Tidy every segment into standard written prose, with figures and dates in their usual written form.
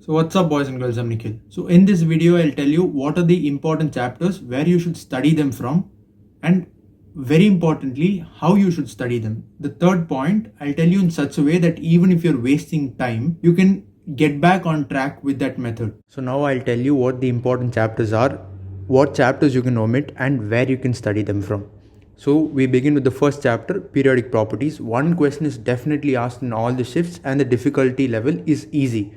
So what's up boys and girls, I'm Nikhil. So in this video I'll tell you what are the important chapters, where you should study them from, and very importantly how you should study them. The third point I'll tell you in such a way that even if you're wasting time, you can get back on track with that method. So now I'll tell you what the important chapters are, what chapters you can omit, and where you can study them from. So we begin with the first chapter, periodic properties. One question is definitely asked in all the shifts and the difficulty level is easy.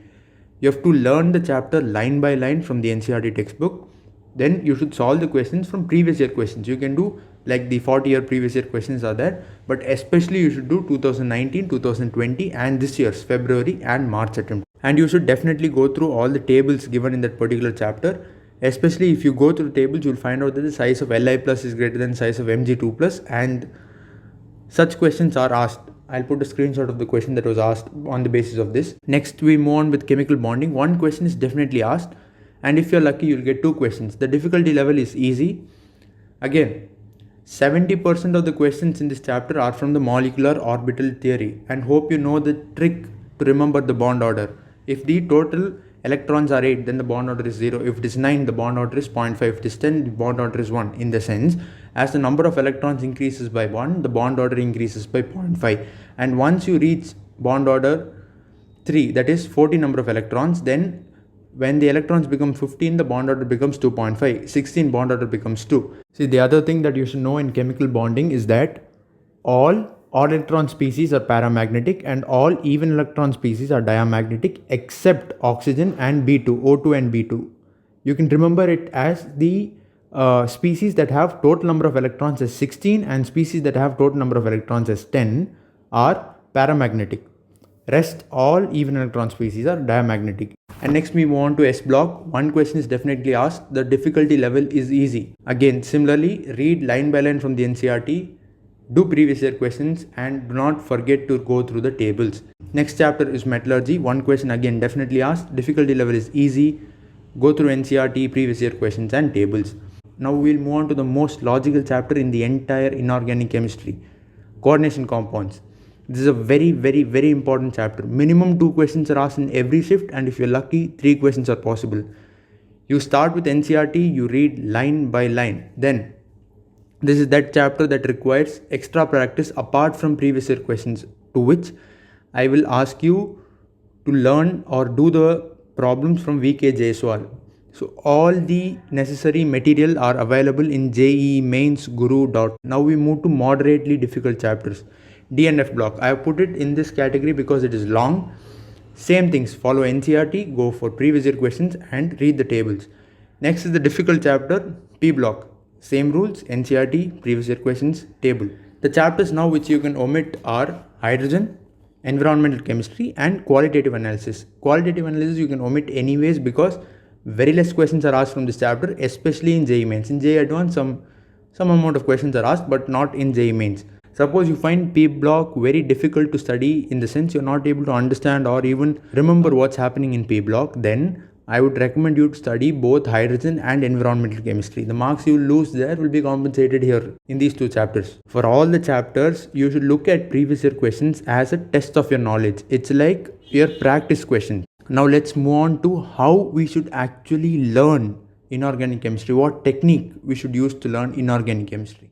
You have to learn the chapter line by line from the NCERT textbook. Then you should solve the questions from previous year questions. You can do like the 40-year previous year questions are there, but especially you should do 2019, 2020 and this year's February and March attempt. And you should definitely go through all the tables given in that particular chapter. Especially if you go through the tables, you'll find out that the size of Li plus is greater than size of Mg2 plus, and such questions are asked. I'll put a screenshot of the question that was asked on the basis of this. Next, we move on with chemical bonding. One question is definitely asked, and if you're lucky, you'll get two questions. The difficulty level is easy. Again, 70% of the questions in this chapter are from the molecular orbital theory, and hope you know the trick to remember the bond order. If the total electrons are 8, then the bond order is 0. If it is 9, the bond order is 0.5. If it is 10, the bond order is 1. In the sense, as the number of electrons increases by 1, the bond order increases by 0.5. And once you reach bond order 3, that is 40 number of electrons, then when the electrons become 15, the bond order becomes 2.5. 16, bond order becomes 2. See, the other thing that you should know in chemical bonding is that all electron species are paramagnetic and all even electron species are diamagnetic except oxygen and B2, O2 and B2. You can remember it as the species that have total number of electrons as 16 and species that have total number of electrons as 10 are paramagnetic. Rest all even electron species are diamagnetic. And next we move on to S block. One question is definitely asked. The difficulty level is easy. Again, similarly, read line by line from the NCERT. Do previous year questions and do not forget to go through the tables. Next chapter is metallurgy. One question again definitely asked. Difficulty level is easy. Go through NCERT, previous year questions and tables. Now we'll move on to the most logical chapter in the entire inorganic chemistry. Coordination compounds. This is a very important chapter. Minimum 2 questions are asked in every shift, and if you're lucky, 3 questions are possible. You start with NCERT, you read line by line. Then this is that chapter that requires extra practice apart from previous year questions, to which I will ask you to learn or do the problems from VK Jaiswal. So all the necessary material are available in JEE mains guru. Now we move to moderately difficult chapters. D and F block. I have put it in this category because it is long. Same things, follow NCERT, go for previous year questions and read the tables. Next is the difficult chapter, P block. Same rules, NCERT, previous year questions, table. The chapters now which you can omit are hydrogen, environmental chemistry and qualitative analysis. Qualitative analysis you can omit anyways because very less questions are asked from this chapter, especially in JEE mains. In JEE advanced some amount of questions are asked, but not in JEE mains. Suppose you find P block very difficult to study in the sense you're not able to understand or even remember what's happening in P block, then I would recommend you to study both hydrogen and environmental chemistry. The marks you lose there will be compensated here in these 2 chapters. For all the chapters, you should look at previous year questions as a test of your knowledge. It's like your practice question. Now let's move on to how we should actually learn inorganic chemistry, what technique we should use to learn inorganic chemistry.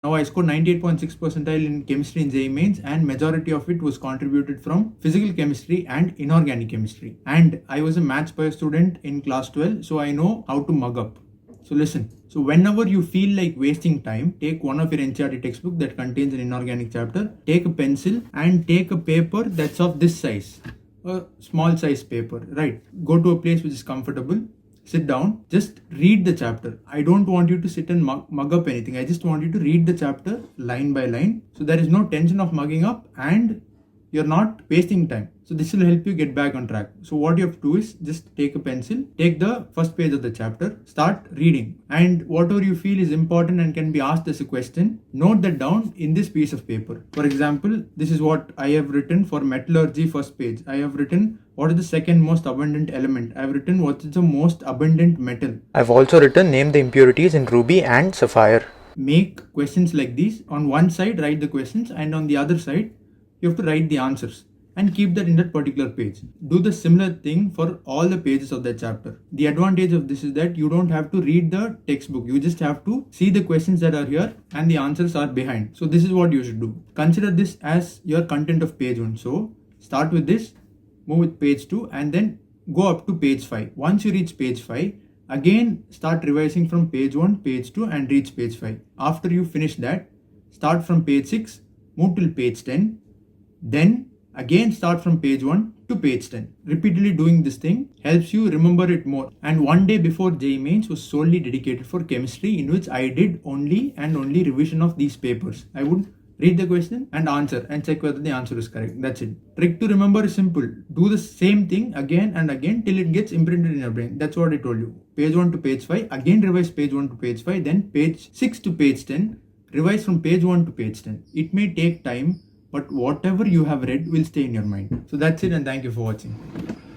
Now I scored 98.6 percentile in chemistry in JEE mains, and majority of it was contributed from physical chemistry and inorganic chemistry. And I was a maths bio student in class 12, so I know how to mug up. So listen, so whenever you feel like wasting time, take one of your NCERT textbook that contains an inorganic chapter, take a pencil and take a paper that's of this size, a small size paper, right? Go to a place which is comfortable. Sit down, just read the chapter. I don't want you to sit and mug up anything. I just want you to read the chapter line by line. So there is no tension of mugging up and you're not wasting time. So this will help you get back on track. So what you have to do is just take a pencil, take the first page of the chapter, start reading, and whatever you feel is important and can be asked as a question, note that down in this piece of paper. For example, this is what I have written for metallurgy first page. I have written what is the second most abundant element. I have written what is the most abundant metal. I've also written name the impurities in ruby and sapphire. Make questions like these. On one side write the questions and on the other side you have to write the answers. and keep that in that particular page. Do the similar thing for all the pages of that chapter. The advantage of this is that you don't have to read the textbook. You just have to see the questions that are here and the answers are behind. So this is what you should do. Consider this as your content of page 1. So start with this, move with page 2, and then go up to page 5. Once you reach page 5, again start revising from page 1, page 2 and reach page 5. After you finish that, start from page 6, move till page 10, then again start from page 1 to page 10. Repeatedly doing this thing helps you remember it more. And one day before JEE mains was solely dedicated for chemistry, in which I did only and revision of these papers. I would read the question and answer and check whether the answer is correct. That's it. Trick to remember is simple. Do the same thing again and again till it gets imprinted in your brain. That's what I told you. Page 1 to page 5, again revise page 1 to page 5, then page 6 to page 10, revise from page 1 to page 10. It may take time, but whatever you have read will stay in your mind. So that's it, and thank you for watching.